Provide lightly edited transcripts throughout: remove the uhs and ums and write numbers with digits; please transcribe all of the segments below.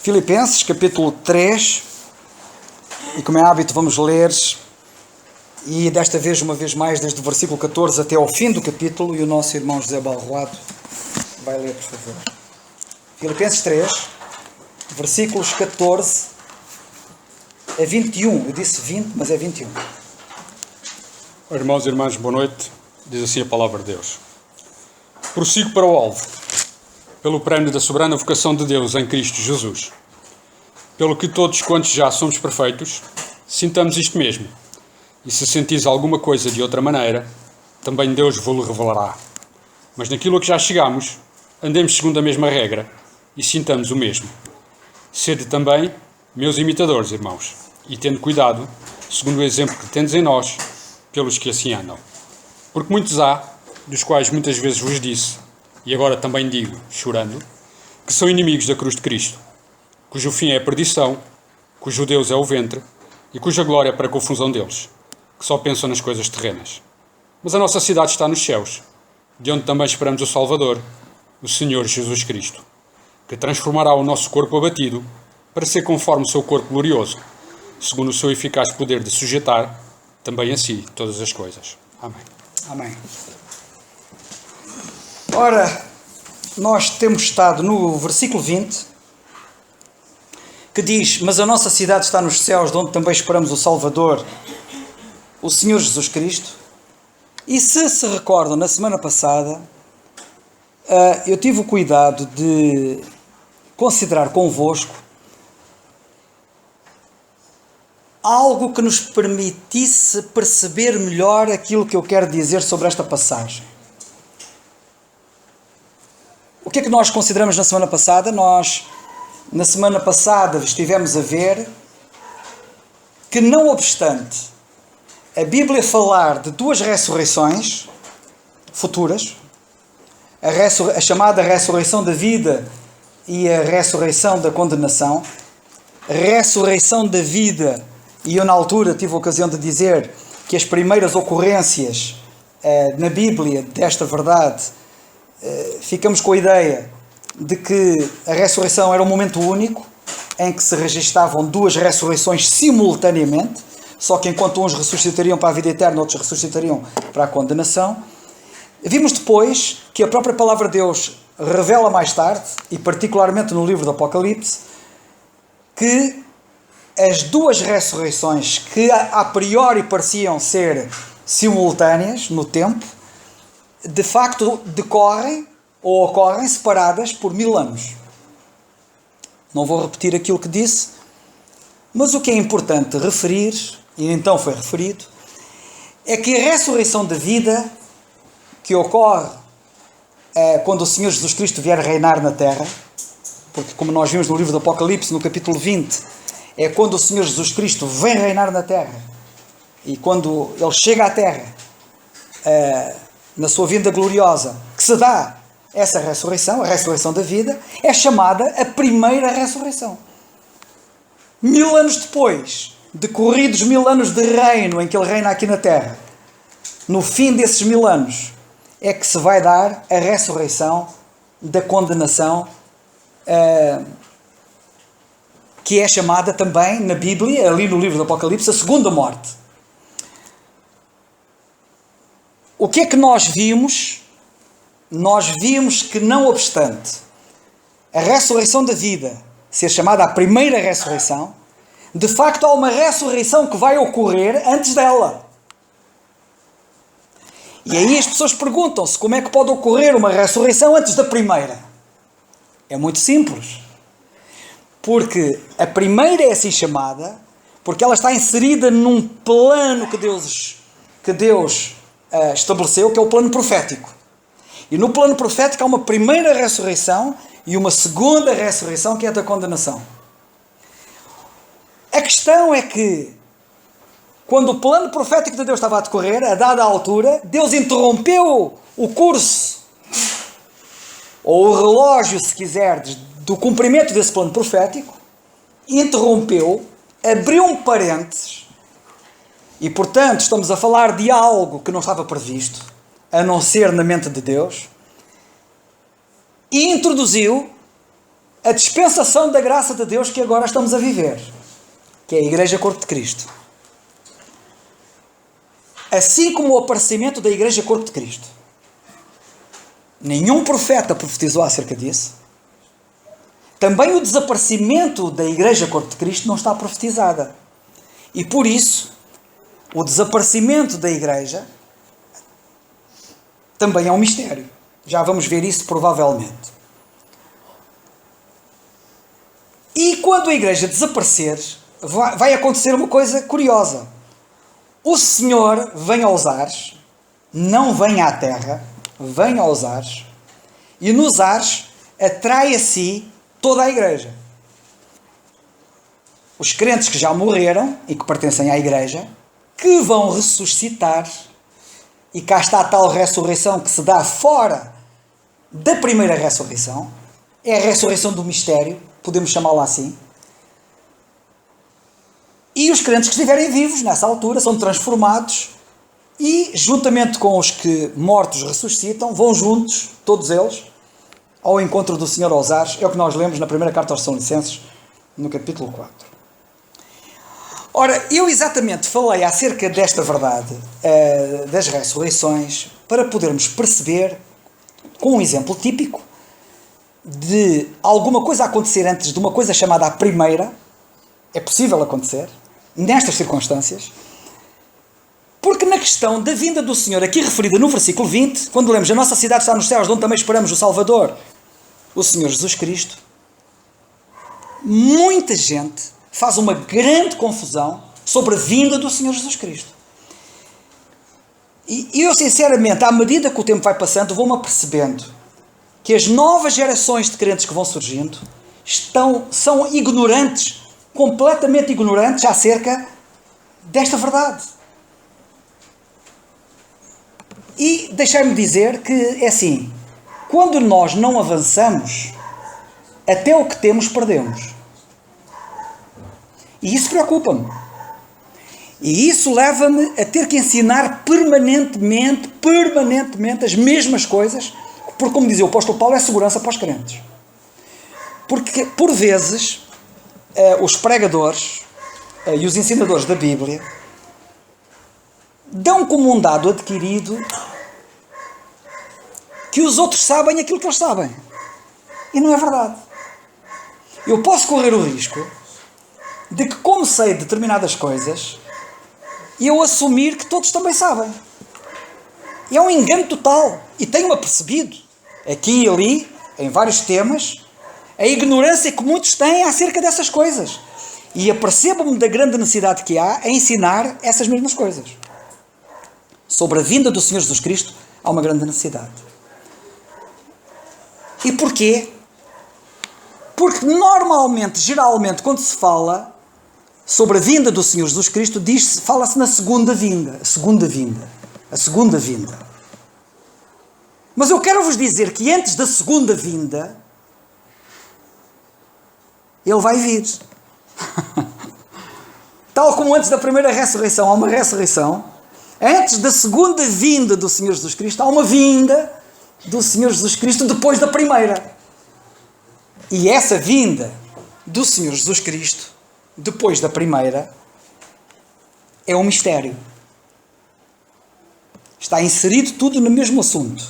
Filipenses, capítulo 3, e como é hábito vamos ler, e desta vez, uma vez mais, desde o versículo 14 até ao fim do capítulo, e o nosso irmão José Balroado vai ler, por favor. Filipenses 3, versículos 14 a 21, eu disse 20, mas é 21. Irmãos e irmãs, boa noite, diz assim a palavra de Deus. Prossigo para o alvo, pelo prémio da soberana vocação de Deus em Cristo Jesus. Pelo que todos quantos já somos perfeitos, sintamos isto mesmo. E se sentis alguma coisa de outra maneira, também Deus vos revelará. Mas naquilo a que já chegamos, andemos segundo a mesma regra e sintamos o mesmo. Sede também meus imitadores, irmãos, e tendo cuidado, segundo o exemplo que tendes em nós, pelos que assim andam. Porque muitos há, dos quais muitas vezes vos disse, e agora também digo, chorando, que são inimigos da cruz de Cristo, cujo fim é a perdição, cujo Deus é o ventre, e cuja glória é para a confusão deles, que só pensam nas coisas terrenas. Mas a nossa cidade está nos céus, de onde também esperamos o Salvador, o Senhor Jesus Cristo, que transformará o nosso corpo abatido para ser conforme o seu corpo glorioso, segundo o seu eficaz poder de sujeitar também a si todas as coisas. Amém. Amém. Ora, nós temos estado no versículo 20, que diz: mas a nossa cidade está nos céus, de onde também esperamos o Salvador, o Senhor Jesus Cristo. E se recordam, na semana passada, eu tive o cuidado de considerar convosco algo que nos permitisse perceber melhor aquilo que eu quero dizer sobre esta passagem. O que é que nós consideramos na semana passada? Na semana passada, estivemos a ver que, não obstante a Bíblia falar de duas ressurreições futuras, a chamada ressurreição da vida e a ressurreição da condenação, a ressurreição da vida, e eu na altura tive a ocasião de dizer que as primeiras ocorrências na Bíblia desta verdade, ficamos com a ideia de que a ressurreição era um momento único, em que se registavam duas ressurreições simultaneamente, só que enquanto uns ressuscitariam para a vida eterna, outros ressuscitariam para a condenação. Vimos depois que a própria palavra de Deus revela mais tarde, e particularmente no livro do Apocalipse, que as duas ressurreições, que a priori pareciam ser simultâneas no tempo, de facto decorrem ou ocorrem separadas por 1000 anos. Não vou repetir aquilo que disse, mas o que é importante referir, e então foi referido, é que a ressurreição da vida, que ocorre quando o Senhor Jesus Cristo vier reinar na Terra, porque como nós vimos no livro do Apocalipse, no capítulo 20, é quando o Senhor Jesus Cristo vem reinar na Terra, e quando Ele chega à Terra, na sua vinda gloriosa, que se dá essa ressurreição, a ressurreição da vida, é chamada a primeira ressurreição. 1000 anos depois, decorridos 1000 anos de reino em que Ele reina aqui na Terra, no fim desses 1000 anos, é que se vai dar a ressurreição da condenação, que é chamada também na Bíblia, ali no livro do Apocalipse, a segunda morte. O que é que nós vimos? Nós vimos que, não obstante a ressurreição da vida ser chamada a primeira ressurreição, de facto há uma ressurreição que vai ocorrer antes dela. E aí as pessoas perguntam-se como é que pode ocorrer uma ressurreição antes da primeira. É muito simples. Porque a primeira é assim chamada porque ela está inserida num plano que Deus estabeleceu, que é o plano profético. E no plano profético há uma primeira ressurreição e uma segunda ressurreição, que é a da condenação. A questão é que, quando o plano profético de Deus estava a decorrer, a dada altura, Deus interrompeu o curso, ou o relógio, se quiserdes, do cumprimento desse plano profético, interrompeu, abriu um parênteses, e portanto estamos a falar de algo que não estava previsto, a não ser na mente de Deus, e introduziu a dispensação da graça de Deus que agora estamos a viver, que é a Igreja Corpo de Cristo. Assim como o aparecimento da Igreja Corpo de Cristo. Nenhum profeta profetizou acerca disso. Também o desaparecimento da Igreja Corpo de Cristo não está profetizada. E por isso, o desaparecimento da Igreja também é um mistério. Já vamos ver isso provavelmente. E quando a Igreja desaparecer, vai acontecer uma coisa curiosa. O Senhor vem aos ares, não vem à terra, vem aos ares, e nos ares atrai a si toda a Igreja. Os crentes que já morreram e que pertencem à Igreja, que vão ressuscitar, e cá está a tal ressurreição que se dá fora da primeira ressurreição, é a ressurreição do mistério, podemos chamá-la assim. E os crentes que estiverem vivos nessa altura são transformados e, juntamente com os que mortos ressuscitam, vão juntos, todos eles, ao encontro do Senhor aos ares. É o que nós lemos na primeira carta aos Tessalonicenses, no capítulo 4. Ora, eu exatamente falei acerca desta verdade das ressurreições para podermos perceber, com um exemplo típico, de alguma coisa acontecer antes de uma coisa chamada a primeira. É possível acontecer nestas circunstâncias, porque na questão da vinda do Senhor, aqui referida no versículo 20, quando lemos: a nossa cidade está nos céus, de onde também esperamos o Salvador, o Senhor Jesus Cristo, muita gente faz uma grande confusão sobre a vinda do Senhor Jesus Cristo. E eu, sinceramente, à medida que o tempo vai passando, vou-me apercebendo que as novas gerações de crentes que vão surgindo são ignorantes, completamente ignorantes acerca desta verdade. E deixai-me dizer que é assim: quando nós não avançamos, até o que temos perdemos. E isso preocupa-me. E isso leva-me a ter que ensinar permanentemente as mesmas coisas, porque, como dizia o apóstolo Paulo, é segurança para os crentes. Porque, por vezes, os pregadores e os ensinadores da Bíblia dão como um dado adquirido que os outros sabem aquilo que eles sabem. E não é verdade. Eu posso correr o risco de que, como sei determinadas coisas, eu assumir que todos também sabem. E é um engano total. E tenho-me apercebido, aqui e ali, em vários temas, a ignorância que muitos têm acerca dessas coisas. E apercebo-me da grande necessidade que há em ensinar essas mesmas coisas. Sobre a vinda do Senhor Jesus Cristo, há uma grande necessidade. E porquê? Porque normalmente, geralmente, quando se fala sobre a vinda do Senhor Jesus Cristo, fala-se na segunda vinda. A segunda vinda. Mas eu quero vos dizer que antes da segunda vinda, Ele vai vir. Tal como antes da primeira ressurreição há uma ressurreição, antes da segunda vinda do Senhor Jesus Cristo, há uma vinda do Senhor Jesus Cristo depois da primeira. E essa vinda do Senhor Jesus Cristo, depois da primeira, é um mistério. Está inserido tudo no mesmo assunto.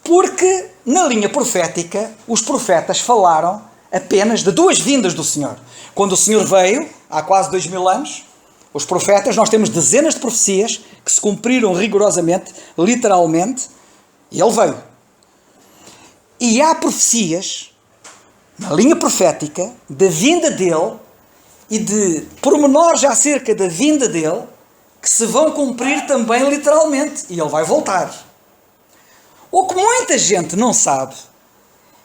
Porque, na linha profética, os profetas falaram apenas de duas vindas do Senhor. Quando o Senhor veio, há quase 2000 anos, os profetas, nós temos dezenas de profecias que se cumpriram rigorosamente, literalmente, e Ele veio. E há profecias, na linha profética, da vinda dEle e de pormenores acerca da vinda dEle, que se vão cumprir também literalmente, e Ele vai voltar. O que muita gente não sabe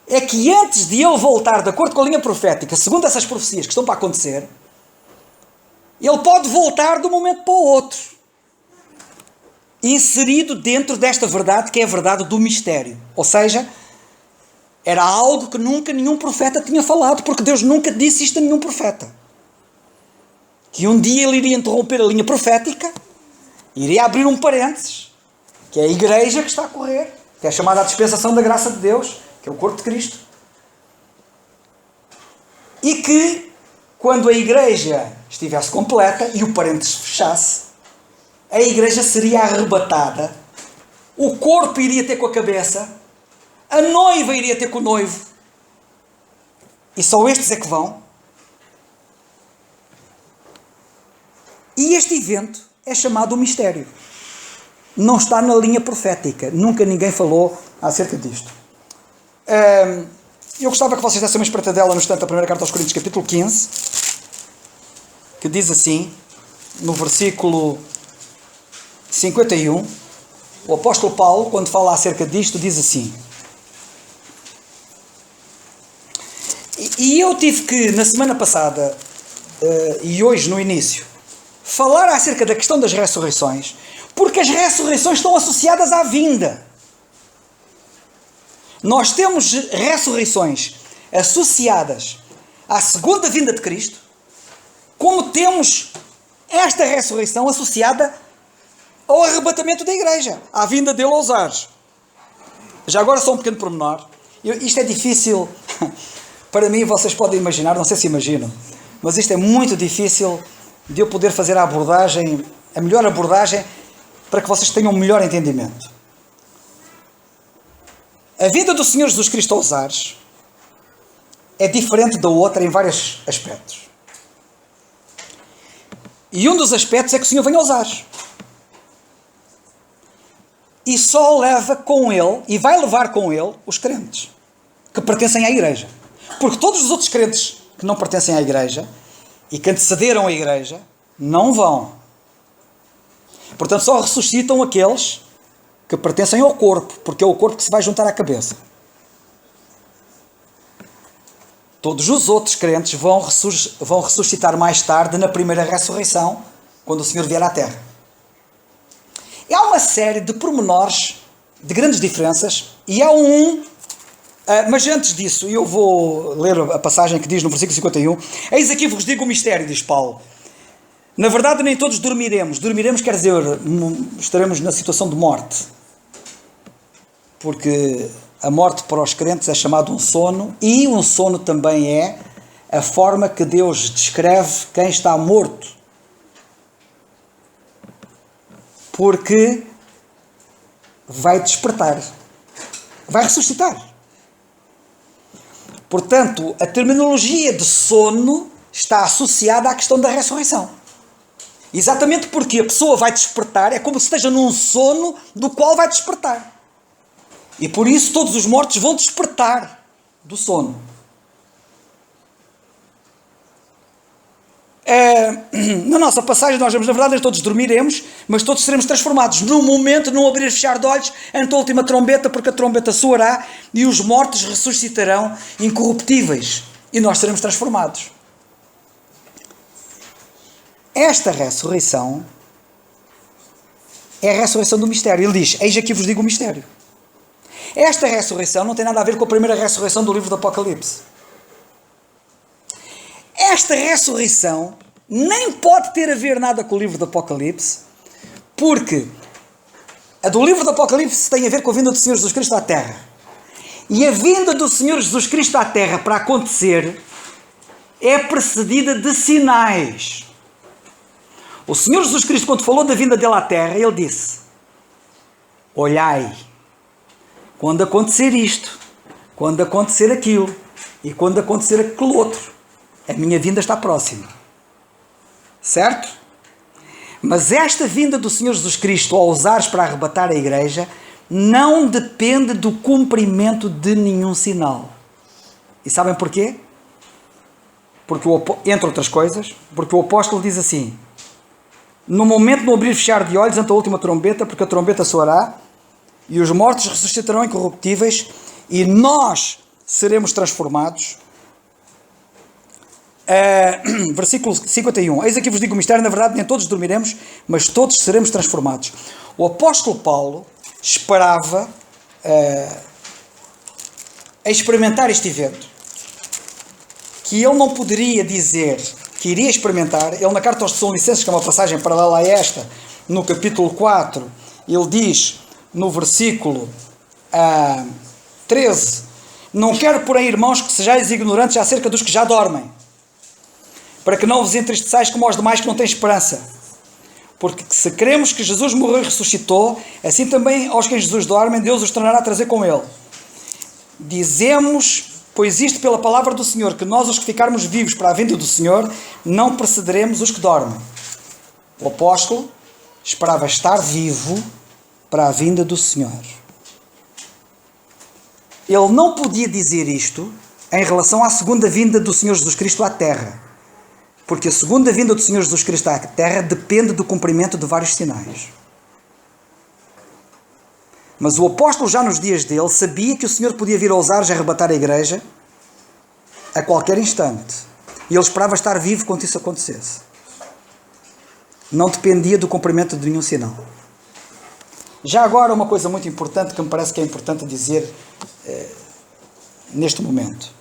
é que antes de Ele voltar, de acordo com a linha profética, segundo essas profecias que estão para acontecer, Ele pode voltar de um momento para o outro, inserido dentro desta verdade que é a verdade do mistério. Ou seja, era algo que nunca nenhum profeta tinha falado, porque Deus nunca disse isto a nenhum profeta. Que um dia Ele iria interromper a linha profética, iria abrir um parênteses, que é a igreja que está a correr, que é chamada a dispensação da graça de Deus, que é o corpo de Cristo, e que, quando a igreja estivesse completa e o parênteses fechasse, a igreja seria arrebatada, o corpo iria ter com a cabeça, a noiva iria ter com o noivo, e só estes é que vão. E este evento é chamado o mistério. Não está na linha profética. Nunca ninguém falou acerca disto. Eu gostava que vocês dessem uma espreitadela no instante da primeira carta aos Coríntios, capítulo 15, que diz assim, no versículo 51, o apóstolo Paulo, quando fala acerca disto, diz assim: e eu tive que, na semana passada, e hoje no início, falar acerca da questão das ressurreições, porque as ressurreições estão associadas à vinda. Nós temos ressurreições associadas à segunda vinda de Cristo, como temos esta ressurreição associada ao arrebatamento da igreja, à vinda dele aos ares. Já agora só um pequeno pormenor. Isto é difícil para mim, vocês podem imaginar, não sei se imaginam, mas isto é muito difícil de eu poder fazer a abordagem, a melhor abordagem, para que vocês tenham um melhor entendimento. A vinda do Senhor Jesus Cristo aos ares é diferente da outra em vários aspectos. E um dos aspectos é que o Senhor vem aos ares. E só leva com ele, e vai levar com ele, os crentes que pertencem à igreja. Porque todos os outros crentes que não pertencem à igreja e que antecederam a igreja não vão. Portanto, só ressuscitam aqueles que pertencem ao corpo, porque é o corpo que se vai juntar à cabeça. Todos os outros crentes vão ressuscitar mais tarde, na primeira ressurreição, quando o Senhor vier à Terra. E há uma série de pormenores, de grandes diferenças, e há mas antes disso, eu vou ler a passagem que diz no versículo 51, eis aqui vos digo o mistério, diz Paulo. Na verdade, nem todos dormiremos. Dormiremos quer dizer, estaremos na situação de morte. Porque a morte para os crentes é chamado um sono, e um sono também é a forma que Deus descreve quem está morto. Porque vai despertar, vai ressuscitar. Portanto, a terminologia de sono está associada à questão da ressurreição. Exatamente porque a pessoa vai despertar, é como se esteja num sono do qual vai despertar. E por isso todos os mortos vão despertar do sono. Na nossa passagem nós vemos, na verdade, todos dormiremos, mas todos seremos transformados num momento, num abrir e fechar de olhos, ante a última trombeta, porque a trombeta soará e os mortos ressuscitarão incorruptíveis e nós seremos transformados. Esta ressurreição é a ressurreição do mistério. Ele diz, eis aqui vos digo o mistério. Esta ressurreição não tem nada a ver com a primeira ressurreição do livro do Apocalipse. Esta ressurreição nem pode ter a ver nada com o livro do Apocalipse, porque a do livro do Apocalipse tem a ver com a vinda do Senhor Jesus Cristo à Terra. E a vinda do Senhor Jesus Cristo à Terra para acontecer é precedida de sinais. O Senhor Jesus Cristo, quando falou da vinda dele à Terra, ele disse, olhai, quando acontecer isto, quando acontecer aquilo, e quando acontecer aquele outro, a minha vinda está próxima. Certo? Mas esta vinda do Senhor Jesus Cristo aos ares para arrebatar a igreja não depende do cumprimento de nenhum sinal. E sabem porquê? Porque, entre outras coisas, porque o apóstolo diz assim, no momento no abrir e fechar de olhos ante a última trombeta, porque a trombeta soará, e os mortos ressuscitarão incorruptíveis, e nós seremos transformados. Versículo 51, eis aqui vos digo o mistério, na verdade nem todos dormiremos, mas todos seremos transformados. O apóstolo Paulo esperava a experimentar este evento, que ele não poderia dizer que iria experimentar. Ele na carta aos Tessalonicenses, que é uma passagem paralela a esta, no capítulo 4, ele diz no versículo 13, Não quero, porém, irmãos, que sejais ignorantes acerca dos que já dormem, para que não vos entristeçais como aos demais que não têm esperança. Porque se cremos que Jesus morreu e ressuscitou, assim também aos que em Jesus dormem, Deus os tornará a trazer com Ele. Dizemos, pois isto pela palavra do Senhor, que nós, os que ficarmos vivos para a vinda do Senhor, não precederemos os que dormem. O apóstolo esperava estar vivo para a vinda do Senhor. Ele não podia dizer isto em relação à segunda vinda do Senhor Jesus Cristo à Terra. Porque a segunda vinda do Senhor Jesus Cristo à Terra depende do cumprimento de vários sinais. Mas o apóstolo, já nos dias dele, sabia que o Senhor podia vir a ousar arrebatar a igreja a qualquer instante. E ele esperava estar vivo quando isso acontecesse. Não dependia do cumprimento de nenhum sinal. Já agora, uma coisa muito importante que me parece que é importante dizer neste momento.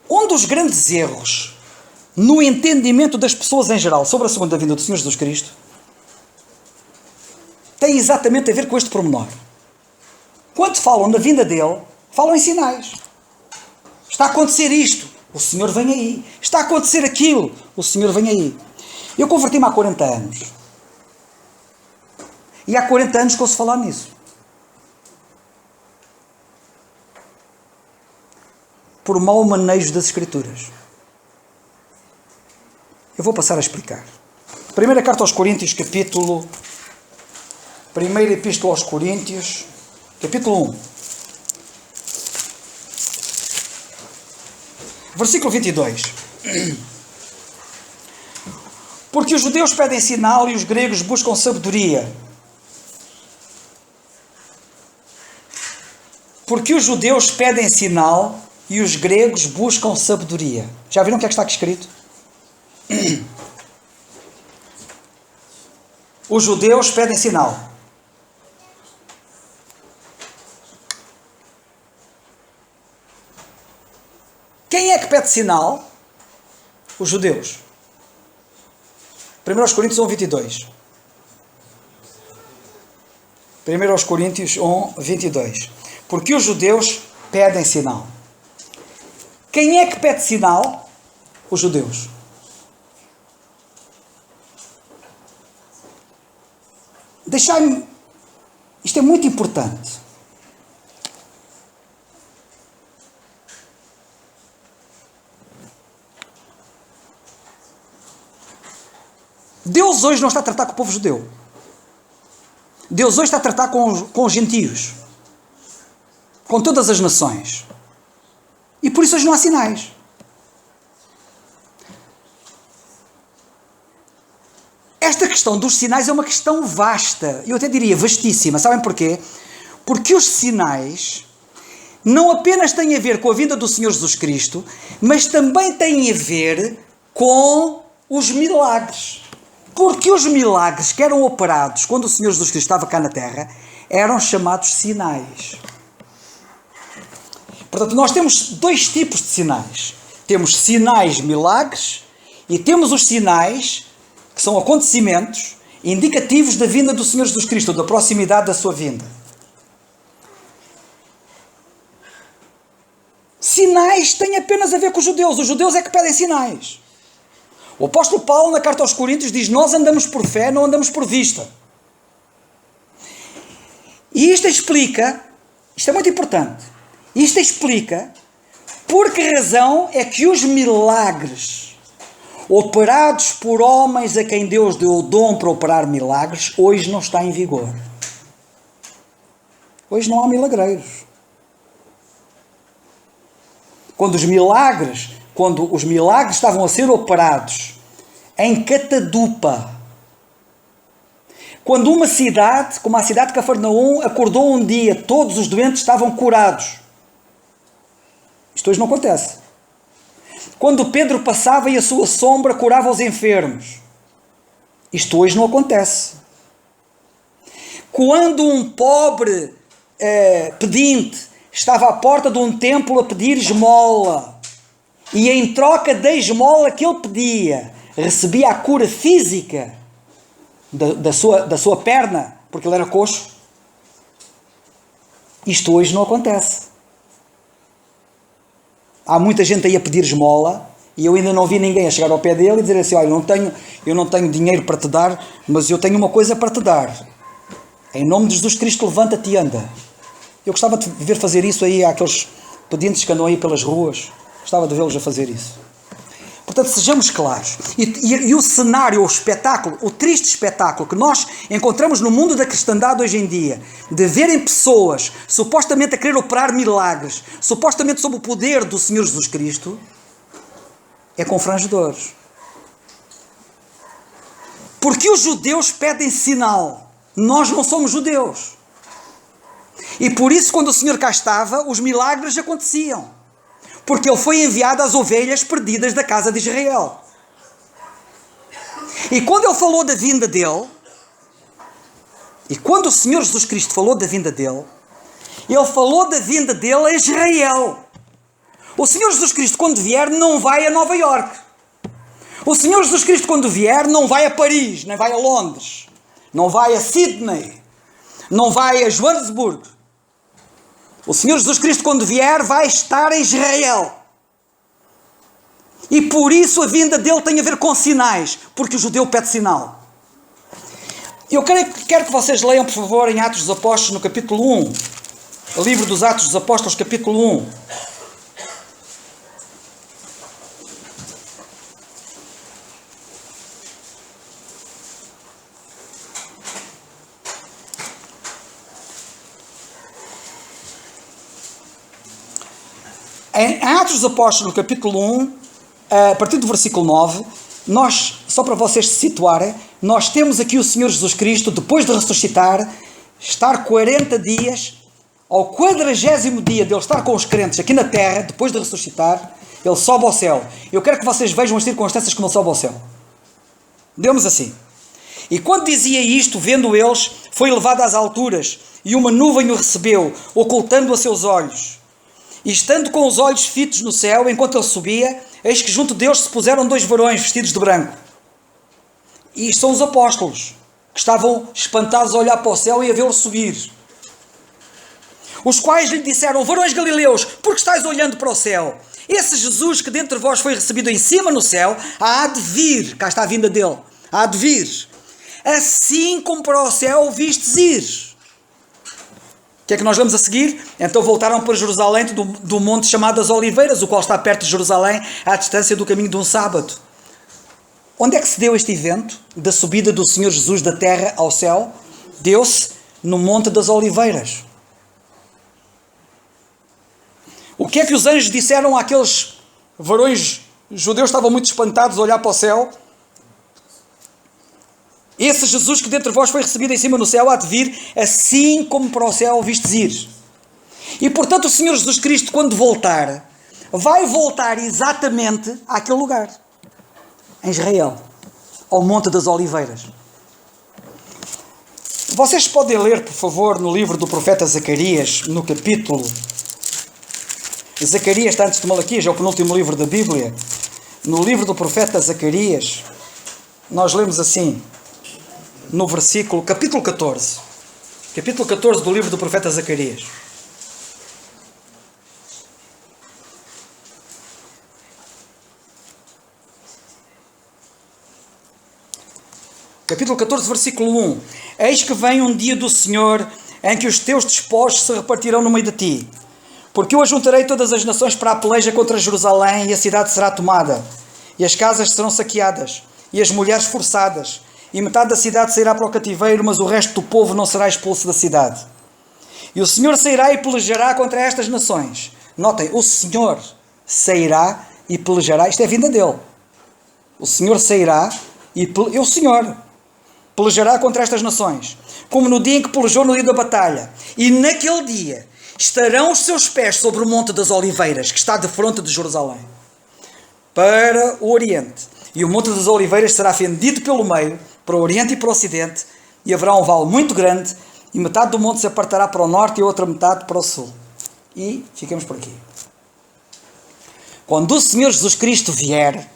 Um dos grandes erros no entendimento das pessoas em geral sobre a segunda vinda do Senhor Jesus Cristo tem exatamente a ver com este pormenor. Quando falam na vinda dele, falam em sinais. Está a acontecer isto, o Senhor vem aí. Está a acontecer aquilo, o Senhor vem aí. Eu converti-me há 40 anos. E há 40 anos que ouço falar nisso. Por mau manejo das Escrituras. Eu vou passar a explicar. Primeira carta aos Coríntios, capítulo... Primeira epístola aos Coríntios, capítulo 1. Versículo 22. Porque os judeus pedem sinal e os gregos buscam sabedoria. Porque os judeus pedem sinal e os gregos buscam sabedoria. Já viram o que é que está aqui escrito? Os judeus pedem sinal. Quem é que pede sinal? Os judeus. 1 Coríntios 1, 22. 1 Coríntios 1, 22. Porque os judeus pedem sinal. Quem é que pede sinal? Os judeus. Deixai-me... Isto é muito importante. Deus hoje não está a tratar com o povo judeu. Deus hoje está a tratar com os gentios. Com todas as nações. E por isso hoje não há sinais. Esta questão dos sinais é uma questão vasta. Eu até diria vastíssima. Sabem porquê? Porque os sinais não apenas têm a ver com a vinda do Senhor Jesus Cristo, mas também têm a ver com os milagres. Porque os milagres que eram operados quando o Senhor Jesus Cristo estava cá na Terra eram chamados sinais. Portanto, nós temos dois tipos de sinais. Temos sinais milagres e temos os sinais que são acontecimentos indicativos da vinda do Senhor Jesus Cristo, da proximidade da sua vinda. Sinais têm apenas a ver com os judeus. Os judeus é que pedem sinais. O apóstolo Paulo, na carta aos Coríntios, diz: nós andamos por fé, não andamos por vista. E isto explica, isto é muito importante, isto explica por que razão é que os milagres operados por homens a quem Deus deu o dom para operar milagres, hoje não está em vigor. Hoje não há milagreiros. Quando os milagres estavam a ser operados em Catadupa, quando uma cidade, como a cidade de Cafarnaum, acordou um dia, todos os doentes estavam curados. Isto hoje não acontece. Quando Pedro passava e a sua sombra curava os enfermos. Isto hoje não acontece. Quando um pobre pedinte estava à porta de um templo a pedir esmola, e em troca da esmola que ele pedia, recebia a cura física da sua perna, porque ele era coxo. Isto hoje não acontece. Há muita gente aí a pedir esmola e eu ainda não vi ninguém a chegar ao pé dele e dizer assim: olha, eu não tenho dinheiro para te dar, mas eu tenho uma coisa para te dar. Em nome de Jesus Cristo, levanta-te e anda. Eu gostava de ver fazer isso aí àqueles pedintes que andam aí pelas ruas. Gostava de vê-los a fazer isso. Portanto, sejamos claros. E o cenário, o espetáculo, o triste espetáculo que nós encontramos no mundo da cristandade hoje em dia, de verem pessoas supostamente a querer operar milagres, supostamente sob o poder do Senhor Jesus Cristo, é confrangedor. Porque os judeus pedem sinal. Nós não somos judeus. E por isso, quando o Senhor cá estava, os milagres aconteciam. Porque ele foi enviado às ovelhas perdidas da casa de Israel. E quando ele falou da vinda dele, e quando o Senhor Jesus Cristo falou da vinda dele, ele falou da vinda dele a Israel. O Senhor Jesus Cristo, quando vier, não vai a Nova Iorque. O Senhor Jesus Cristo, quando vier, não vai a Paris, nem vai a Londres, não vai a Sydney, não vai a Joanesburgo. O Senhor Jesus Cristo, quando vier, vai estar em Israel. E por isso a vinda dele tem a ver com sinais, porque o judeu pede sinal. Eu quero que vocês leiam, por favor, em Atos dos Apóstolos, no capítulo 1. O livro dos Atos dos Apóstolos, capítulo 1. Em Atos dos Apóstolos, no capítulo 1, a partir do versículo 9, só para vocês se situarem, nós temos aqui o Senhor Jesus Cristo, depois de ressuscitar, estar 40 dias, ao 40º dia dele estar com os crentes aqui na terra, depois de ressuscitar, ele sobe ao céu. Eu quero que vocês vejam as circunstâncias como ele sobe ao céu. Deu-nos assim. E quando dizia isto, vendo eles, foi levado às alturas, e uma nuvem o recebeu, ocultando a seus olhos. E estando com os olhos fitos no céu, enquanto ele subia, eis que junto de Deus se puseram 2 varões vestidos de branco. E isto são os apóstolos, que estavam espantados a olhar para o céu e a vê-lo subir. Os quais lhe disseram: varões galileus, por que estáis olhando para o céu? Esse Jesus que dentre vós foi recebido em cima no céu, há de vir, cá está a vinda dele, há de vir, assim como para o céu o vistes ir. O que é que nós vamos a seguir? Então voltaram para Jerusalém do monte chamado das Oliveiras, o qual está perto de Jerusalém, à distância do caminho de um sábado. Onde é que se deu este evento da subida do Senhor Jesus da terra ao céu? Deu-se no monte das Oliveiras. O que é que os anjos disseram àqueles varões judeus que estavam muito espantados a olhar para o céu? Esse Jesus que dentre vós foi recebido em cima no céu há de vir, assim como para o céu o vistes ir. E portanto o Senhor Jesus Cristo, quando voltar, vai voltar exatamente àquele lugar, em Israel, ao Monte das Oliveiras. Vocês podem ler, por favor, no livro do profeta Zacarias, no capítulo... Zacarias está antes de Malaquias, é o penúltimo livro da Bíblia. No livro do profeta Zacarias, nós lemos assim... no versículo, capítulo 14 do livro do profeta Zacarias. Capítulo 14, versículo 1. Eis que vem um dia do Senhor, em que os teus despojos se repartirão no meio de ti. Porque eu ajuntarei todas as nações para a peleja contra Jerusalém, e a cidade será tomada, e as casas serão saqueadas, e as mulheres forçadas, e metade da cidade sairá para o cativeiro, mas o resto do povo não será expulso da cidade. E o Senhor sairá e pelejará contra estas nações. Notem, o Senhor sairá e pelejará. Isto é a vinda dele. O Senhor sairá e o Senhor pelejará contra estas nações, como no dia em que pelejou no dia da batalha. E naquele dia estarão os seus pés sobre o Monte das Oliveiras, que está de fronte de Jerusalém, para o Oriente. E o Monte das Oliveiras será fendido pelo meio, para o Oriente e para o Ocidente, e haverá um vale muito grande, e metade do monte se apartará para o norte e a outra metade para o sul. E ficamos por aqui. Quando o Senhor Jesus Cristo vier,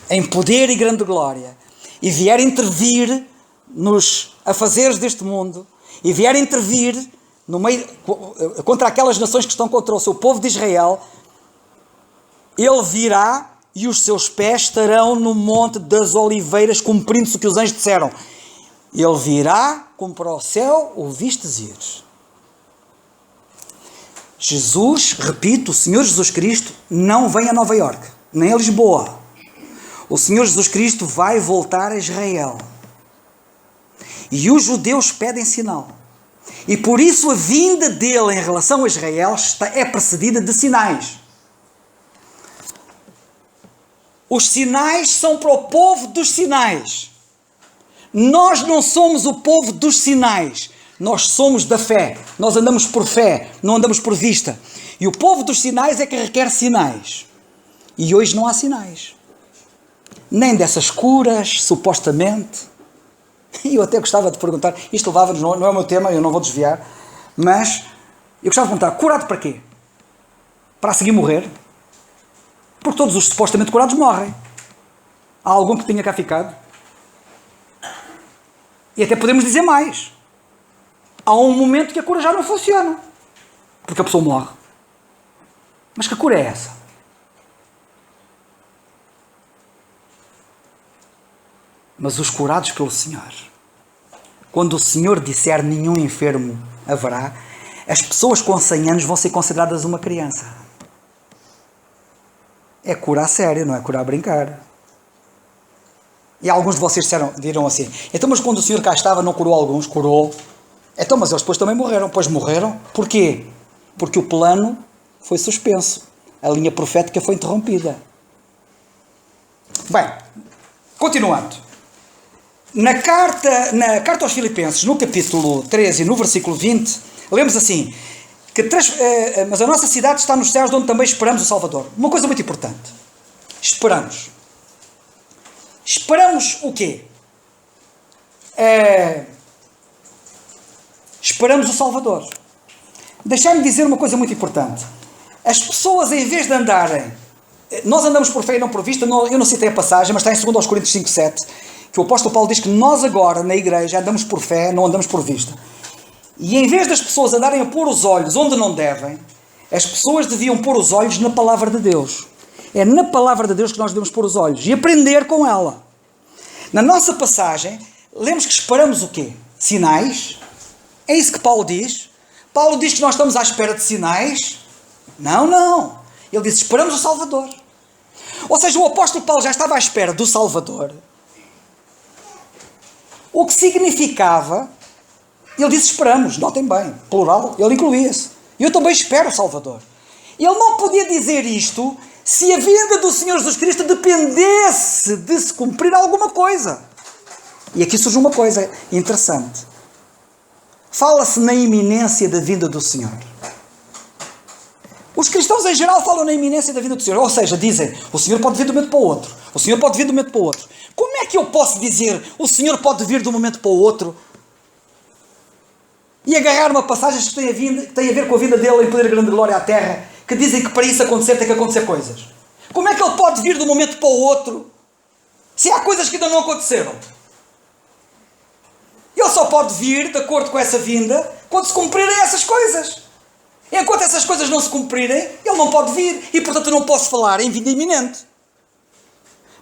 em poder e grande glória, e vier intervir nos afazeres deste mundo, e vier intervir no meio, contra aquelas nações que estão contra o seu povo de Israel, ele virá e os seus pés estarão no monte das oliveiras, cumprindo-se o que os anjos disseram. Ele virá como para o céu o vistes ir. Jesus, repito, o Senhor Jesus Cristo não vem a Nova Iorque, nem a Lisboa. O Senhor Jesus Cristo vai voltar a Israel. E os judeus pedem sinal. E por isso a vinda dele em relação a Israel é precedida de sinais. Os sinais são para o povo dos sinais. Nós não somos o povo dos sinais. Nós somos da fé. Nós andamos por fé, não andamos por vista. E o povo dos sinais é que requer sinais. E hoje não há sinais. Nem dessas curas, supostamente. E eu até gostava de perguntar, isto levava-nos, não é o meu tema, eu não vou desviar, mas eu gostava de perguntar, curado para quê? Para seguir morrer? Porque todos os supostamente curados morrem. Há algum que tenha cá ficado? E até podemos dizer mais. Há um momento que a cura já não funciona. Porque a pessoa morre. Mas que cura é essa? Mas os curados pelo Senhor, quando o Senhor disser nenhum enfermo haverá, as pessoas com 100 anos vão ser consideradas uma criança. É cura a sério, não é cura a brincar. E alguns de vocês dirão assim, então mas quando o Senhor cá estava não curou alguns? Curou. Então mas eles depois também morreram. Pois morreram. Porquê? Porque o plano foi suspenso. A linha profética foi interrompida. Bem, continuando. Na carta aos Filipenses, no capítulo 13 e no versículo 20, lemos assim, mas a nossa cidade está nos céus, onde também esperamos o Salvador. Uma coisa muito importante. Esperamos. Esperamos o quê? Esperamos o Salvador. Deixai-me dizer uma coisa muito importante. As pessoas, em vez de andarem... Nós andamos por fé e não por vista. Eu não citei a passagem, mas está em 2 Coríntios 5:7, que o apóstolo Paulo diz que nós agora, na igreja, andamos por fé, não andamos por vista. E em vez das pessoas andarem a pôr os olhos onde não devem, as pessoas deviam pôr os olhos na palavra de Deus. É na palavra de Deus que nós devemos pôr os olhos e aprender com ela. Na nossa passagem, lemos que esperamos o quê? Sinais? É isso que Paulo diz? Paulo diz que nós estamos à espera de sinais? Não. Ele diz, esperamos o Salvador. Ou seja, o apóstolo Paulo já estava à espera do Salvador. O que significava, ele disse esperamos, notem bem, plural, ele incluía-se. Eu também espero o Salvador. Ele não podia dizer isto se a vinda do Senhor Jesus Cristo dependesse de se cumprir alguma coisa. E aqui surge uma coisa interessante. Fala-se na iminência da vinda do Senhor. Os cristãos em geral falam na iminência da vinda do Senhor. Ou seja, dizem, o Senhor pode vir de um momento para o outro. O Senhor pode vir de um momento para o outro. Como é que eu posso dizer, o Senhor pode vir de um momento para o outro? E agarrar uma passagem que tem a ver com a vinda dele em poder, grande glória à terra, que dizem que para isso acontecer tem que acontecer coisas. Como é que ele pode vir de um momento para o outro, se há coisas que ainda não aconteceram? Ele só pode vir, de acordo com essa vinda, quando se cumprirem essas coisas. Enquanto essas coisas não se cumprirem, ele não pode vir. E, portanto, eu não posso falar em vida iminente.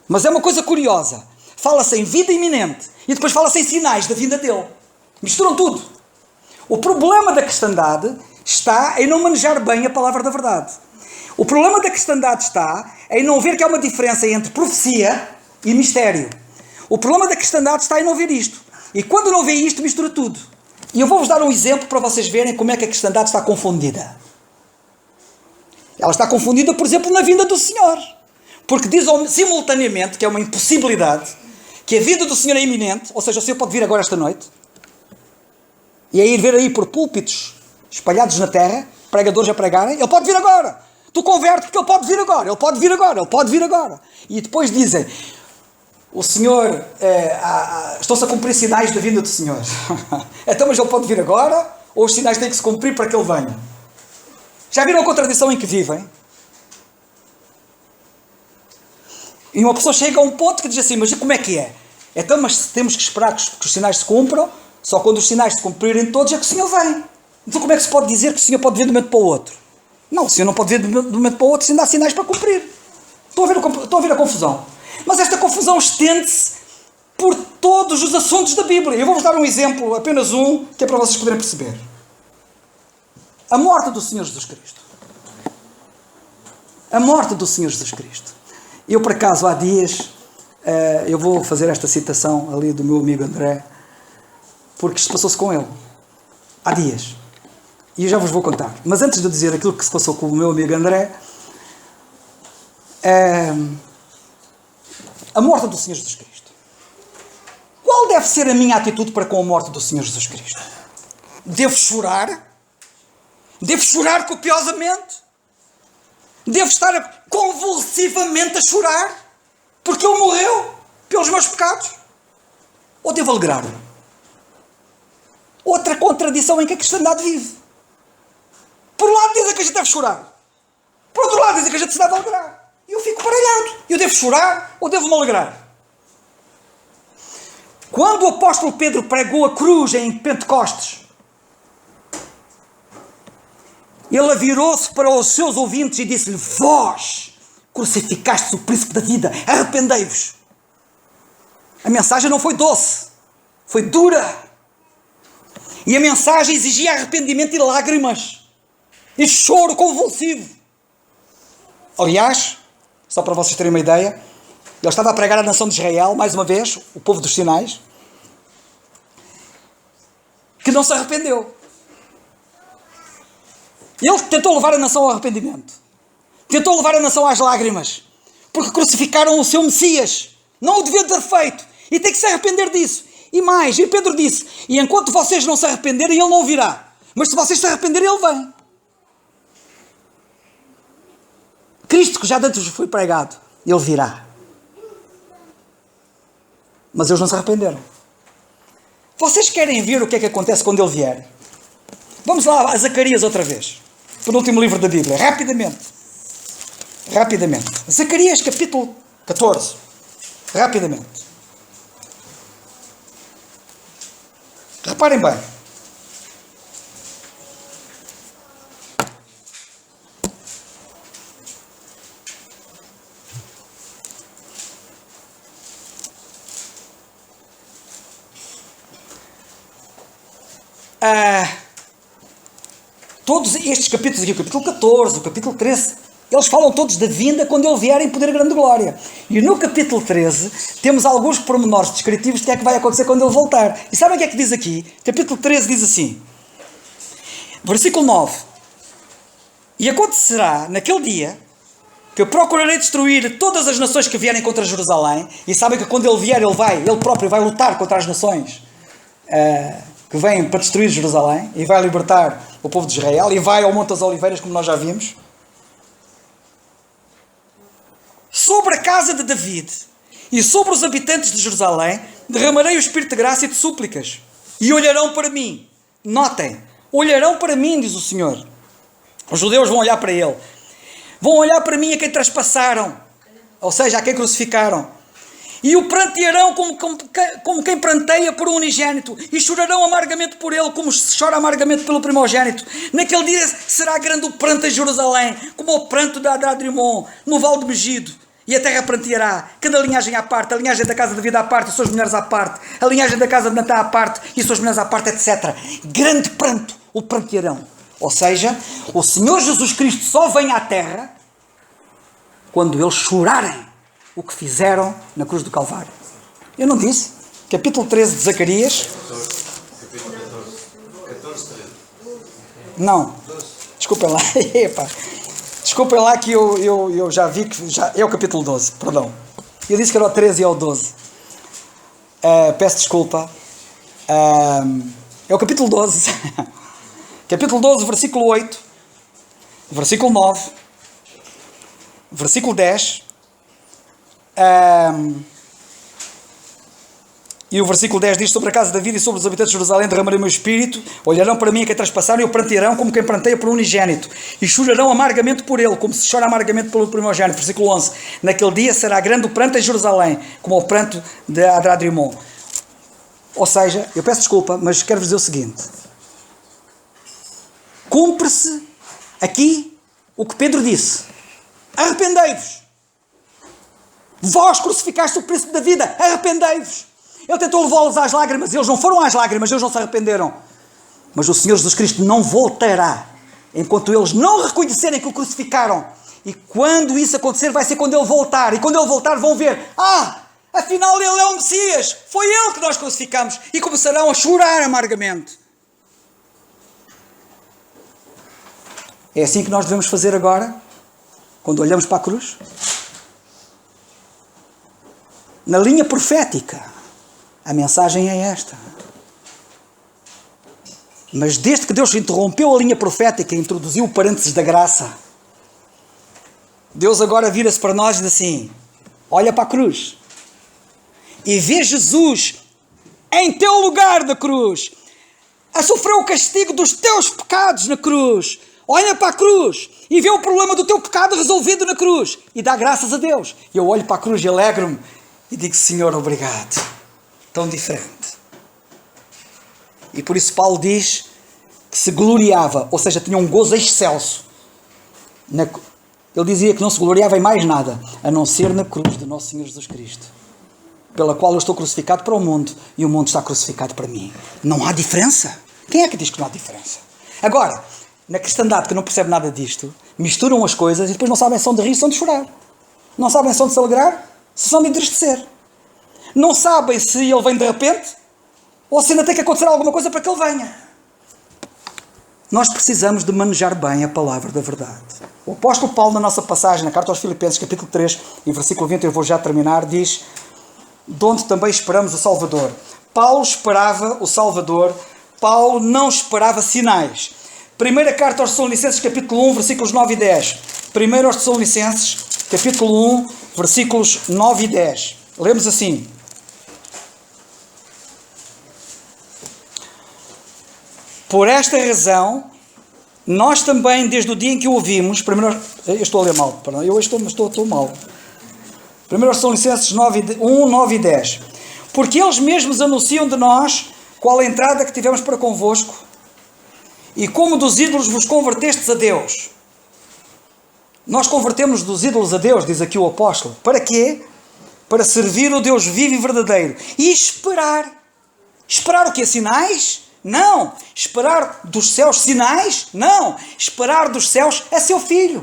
Mas é uma coisa curiosa. Fala-se em vida iminente e depois fala-se em sinais da vinda dele. Misturam tudo. O problema da cristandade está em não manejar bem a palavra da verdade. O problema da cristandade está em não ver que há uma diferença entre profecia e mistério. O problema da cristandade está em não ver isto. E quando não vê isto, mistura tudo. E eu vou-vos dar um exemplo para vocês verem como é que a cristandade está confundida. Ela está confundida, por exemplo, na vinda do Senhor. Porque diz simultaneamente, que é uma impossibilidade, que a vinda do Senhor é iminente, ou seja, o Senhor pode vir agora esta noite, e aí ver aí por púlpitos espalhados na terra, pregadores a pregarem, ele pode vir agora. Tu converte porque ele pode vir agora, ele pode vir agora, ele pode vir agora. E depois dizem, o Senhor, estão-se a cumprir sinais da vinda do Senhor. Então, mas ele pode vir agora, ou os sinais têm que se cumprir para que ele venha? Já viram a contradição em que vivem? E uma pessoa chega a um ponto que diz assim, mas como é que é? Então, mas temos que esperar que os sinais se cumpram, só quando os sinais se cumprirem todos é que o Senhor vem. Então como é que se pode dizer que o Senhor pode vir de um momento para o outro? Não, o Senhor não pode vir de um momento para o outro se ainda há sinais para cumprir. Estão a ver a confusão? Mas esta confusão estende-se por todos os assuntos da Bíblia. Eu vou-vos dar um exemplo, apenas um, que é para vocês poderem perceber. A morte do Senhor Jesus Cristo. A morte do Senhor Jesus Cristo. Eu, por acaso, há dias, eu vou fazer esta citação ali do meu amigo André, porque isto passou-se com ele. Há dias. E eu já vos vou contar. Mas antes de eu dizer aquilo que se passou com o meu amigo André, a morte do Senhor Jesus Cristo. Qual deve ser a minha atitude para com a morte do Senhor Jesus Cristo? Devo chorar? Devo chorar copiosamente? Devo estar convulsivamente a chorar? Porque Ele morreu pelos meus pecados? Ou devo alegrar-me? Outra contradição em que a cristandade vive. Por um lado dizem que a gente deve chorar. Por outro lado dizem que a gente se deve alegrar. E eu fico baralhado. Eu devo chorar ou devo me alegrar? Quando o apóstolo Pedro pregou a cruz em Pentecostes, ele virou-se para os seus ouvintes e disse-lhe: vós crucificastes o príncipe da vida, arrependei-vos. A mensagem não foi doce, foi dura. E a mensagem exigia arrependimento e lágrimas, e choro convulsivo. Aliás, só para vocês terem uma ideia, ele estava a pregar à nação de Israel, mais uma vez, o povo dos sinais, que não se arrependeu. Ele tentou levar a nação ao arrependimento. Tentou levar a nação às lágrimas. Porque crucificaram o seu Messias. Não o deviam ter feito. E tem que se arrepender disso. E mais, e Pedro disse: e enquanto vocês não se arrependerem, ele não virá. Mas se vocês se arrependerem, ele vem. Cristo, que já antes foi pregado, ele virá. Mas eles não se arrependeram. Vocês querem ver o que é que acontece quando ele vier? Vamos lá a Zacarias outra vez. Penúltimo livro da Bíblia. Rapidamente. Rapidamente. Zacarias capítulo 14. Rapidamente. Reparem bem. Todos estes capítulos aqui, o capítulo 14, o capítulo 13, eles falam todos da vinda quando ele vier em poder e grande glória. E no capítulo 13 temos alguns pormenores descritivos do que é que vai acontecer quando ele voltar. E sabem o que é que diz aqui? Capítulo 13 diz assim, versículo 9: e acontecerá naquele dia que eu procurarei destruir todas as nações que vierem contra Jerusalém. E sabem que quando ele vier, ele próprio vai lutar contra as nações que vêm para destruir Jerusalém, e vai libertar o povo de Israel, e vai ao Monte das Oliveiras, como nós já vimos. Sobre a casa de David e sobre os habitantes de Jerusalém derramarei o espírito de graça e de súplicas, e olharão para mim. Notem, olharão para mim, diz o Senhor. Os judeus vão olhar para ele. Vão olhar para mim a quem traspassaram, ou seja, a quem crucificaram. E o prantearão como quem pranteia por um unigênito, e chorarão amargamente por ele, como se chora amargamente pelo primogênito. Naquele dia será grande o pranto em Jerusalém, como o pranto de Adradrimon, no vale de Megido. E a terra pranteará, cada linhagem à parte, a linhagem da casa de David à parte e suas mulheres à parte, a linhagem da casa de Natã à parte e suas mulheres à parte, etc. Grande pranto o prantearão. Ou seja, o Senhor Jesus Cristo só vem à terra quando eles chorarem o que fizeram na cruz do Calvário. Eu não disse? Capítulo 13 de Zacarias. Não. Desculpem lá. Desculpem lá que eu já vi que já é o capítulo 12. Perdão. Eu disse que era o 13 e é o 12. Peço desculpa. É o capítulo 12. Capítulo 12, versículo 8. Versículo 9. Versículo 10. E o versículo 10 diz: sobre a casa de David e sobre os habitantes de Jerusalém derramarei o meu espírito, olharão para mim a quem traspassaram e o prantearão como quem pranteia por um unigênito, e chorarão amargamente por ele, como se chora amargamente pelo primogênito. Versículo 11: naquele dia será grande o pranto em Jerusalém, como o pranto de Adradrimon. Ou seja, eu peço desculpa, mas quero-vos dizer o seguinte: cumpre-se aqui o que Pedro disse. Arrependei-vos. Vós crucificaste o príncipe da vida. Arrependei-vos. Ele tentou levá-los às lágrimas. Eles não foram às lágrimas. Eles não se arrependeram. Mas o Senhor Jesus Cristo não voltará enquanto eles não reconhecerem que o crucificaram. E quando isso acontecer, vai ser quando Ele voltar. E quando Ele voltar, vão ver: afinal Ele é o Messias. Foi Ele que nós crucificamos. E começarão a chorar amargamente. É assim que nós devemos fazer agora, quando olhamos para a cruz. Na linha profética, a mensagem é esta. Mas desde que Deus interrompeu a linha profética e introduziu o parênteses da graça, Deus agora vira-se para nós e diz assim: olha para a cruz e vê Jesus em teu lugar na cruz, a sofrer o castigo dos teus pecados na cruz. Olha para a cruz e vê o problema do teu pecado resolvido na cruz e dá graças a Deus. E eu olho para a cruz e alegro-me e digo: Senhor, obrigado. Tão diferente. E por isso Paulo diz que se gloriava, ou seja, tinha um gozo excelso. Ele dizia que não se gloriava em mais nada, a não ser na cruz de nosso Senhor Jesus Cristo, pela qual eu estou crucificado para o mundo e o mundo está crucificado para mim. Não há diferença. Quem é que diz que não há diferença? Agora, na cristandade que não percebe nada disto, misturam as coisas e depois não sabem se são de rir, se são de chorar. Não sabem se são de se alegrar, se são de entristecer. Não sabem se ele vem de repente ou se ainda tem que acontecer alguma coisa para que ele venha. Nós precisamos de manejar bem a palavra da verdade. O apóstolo Paulo, na nossa passagem, na carta aos Filipenses, capítulo 3, em versículo 20, eu vou já terminar, diz: de onde também esperamos o Salvador. Paulo esperava o Salvador. Paulo não esperava sinais. Primeira carta aos Tessalonicenses, capítulo 1, versículos 9 e 10. Primeiro aos Tessalonicenses, capítulo 1, versículos 9 e 10. Lemos assim: por esta razão, nós também, desde o dia em que o ouvimos... Eu estou a ler mal, perdão, eu estou mal. 1 Tessalonicenses 1, 9 e 10. Porque eles mesmos anunciam de nós qual a entrada que tivemos para convosco, e como dos ídolos vos convertestes a Deus. Nós convertemos dos ídolos a Deus, diz aqui o apóstolo. Para quê? Para servir o Deus vivo e verdadeiro. E esperar. Esperar o quê? Sinais? Não. Esperar dos céus sinais? Não. Esperar dos céus é seu Filho.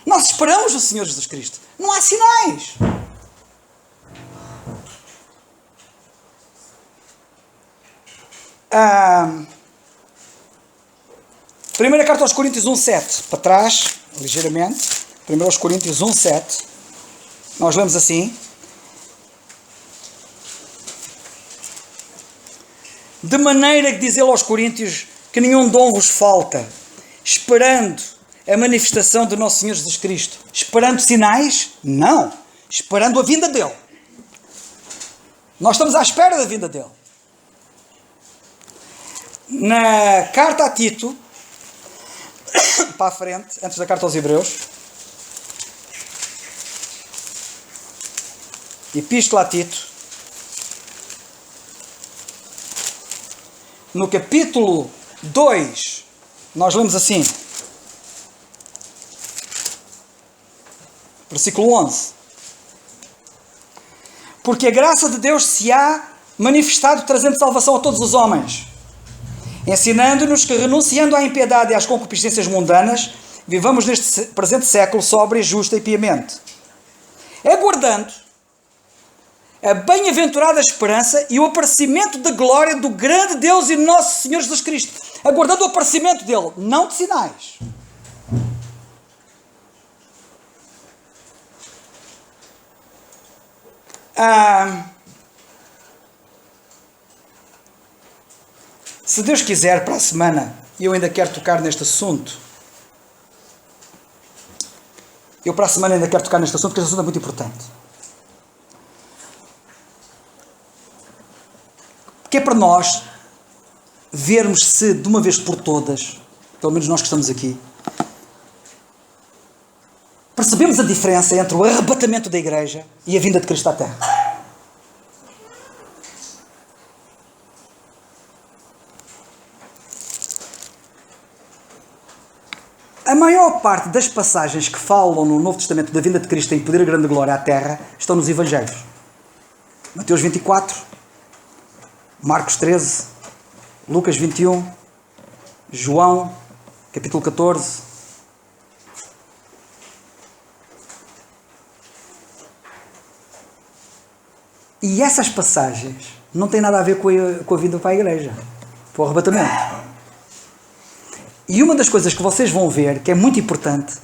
Nós esperamos o Senhor Jesus Cristo. Não há sinais. Primeira carta aos Coríntios 1:7, para trás, ligeiramente. 1 Coríntios 1:7. Nós lemos assim: de maneira que diz ele aos Coríntios que nenhum dom vos falta, esperando a manifestação do nosso Senhor Jesus Cristo. Esperando sinais? Não. Esperando a vinda dele. Nós estamos à espera da vinda dele. Na carta a Tito, para a frente, antes da carta aos Hebreus, Epístola a Tito, no capítulo 2, nós lemos assim, versículo 11: porque a graça de Deus se há manifestado trazendo salvação a todos os homens, ensinando-nos que, renunciando à impiedade e às concupiscências mundanas, vivamos neste presente século sóbria, justa e piamente, aguardando a bem-aventurada esperança e o aparecimento da glória do grande Deus e nosso Senhor Jesus Cristo. Aguardando o aparecimento dele, não de sinais. Se Deus quiser, para a semana, eu ainda quero tocar neste assunto. Para a semana ainda quero tocar neste assunto, porque este assunto é muito importante. Que é para nós vermos se, de uma vez por todas, pelo menos nós que estamos aqui, percebemos a diferença entre o arrebatamento da igreja e a vinda de Cristo à Terra. A maior parte das passagens que falam no Novo Testamento da vinda de Cristo em poder e grande glória à terra estão nos Evangelhos. Mateus 24, Marcos 13, Lucas 21, João, capítulo 14. E essas passagens não têm nada a ver com a vinda para a igreja, para o arrebatamento. E uma das coisas que vocês vão ver, que é muito importante,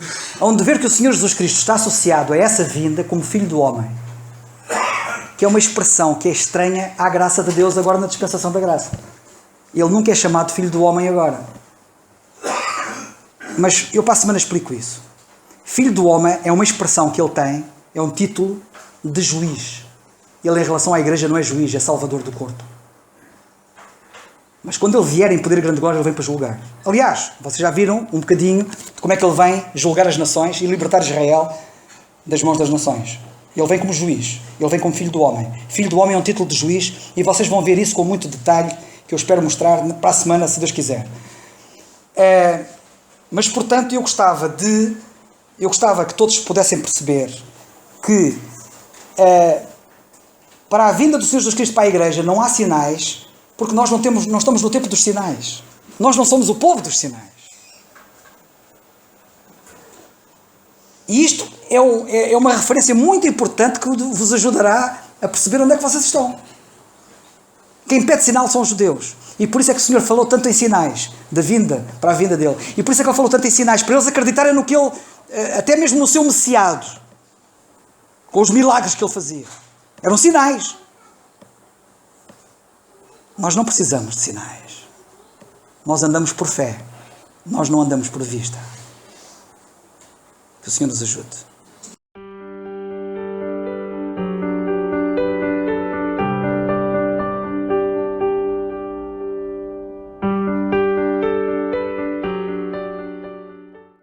onde ver que o Senhor Jesus Cristo está associado a essa vinda como Filho do Homem, que é uma expressão que é estranha à graça de Deus agora na dispensação da graça. Ele nunca é chamado Filho do Homem agora. Mas eu para a semana explico isso. Filho do Homem é uma expressão que ele tem, é um título de juiz. Ele em relação à igreja não é juiz, é salvador do corpo. Mas quando ele vier em poder e grande glória, ele vem para julgar. Aliás, vocês já viram um bocadinho de como é que ele vem julgar as nações e libertar Israel das mãos das nações. Ele vem como juiz. Ele vem como Filho do Homem. Filho do Homem é um título de juiz e vocês vão ver isso com muito detalhe que eu espero mostrar para a semana, se Deus quiser. Mas, portanto, eu gostava que todos pudessem perceber que para a vinda do Senhor Jesus Cristo para a igreja não há sinais, porque nós não estamos no tempo dos sinais. Nós não somos o povo dos sinais. E isto é uma referência muito importante que vos ajudará a perceber onde é que vocês estão. Quem pede sinal são os judeus. E por isso é que o Senhor falou tanto em sinais, da vinda, para a vinda dele. E por isso é que ele falou tanto em sinais, para eles acreditarem no que ele, até mesmo no seu messiado, com os milagres que ele fazia. Eram sinais. Nós não precisamos de sinais. Nós andamos por fé. Nós não andamos por vista. Que o Senhor nos ajude.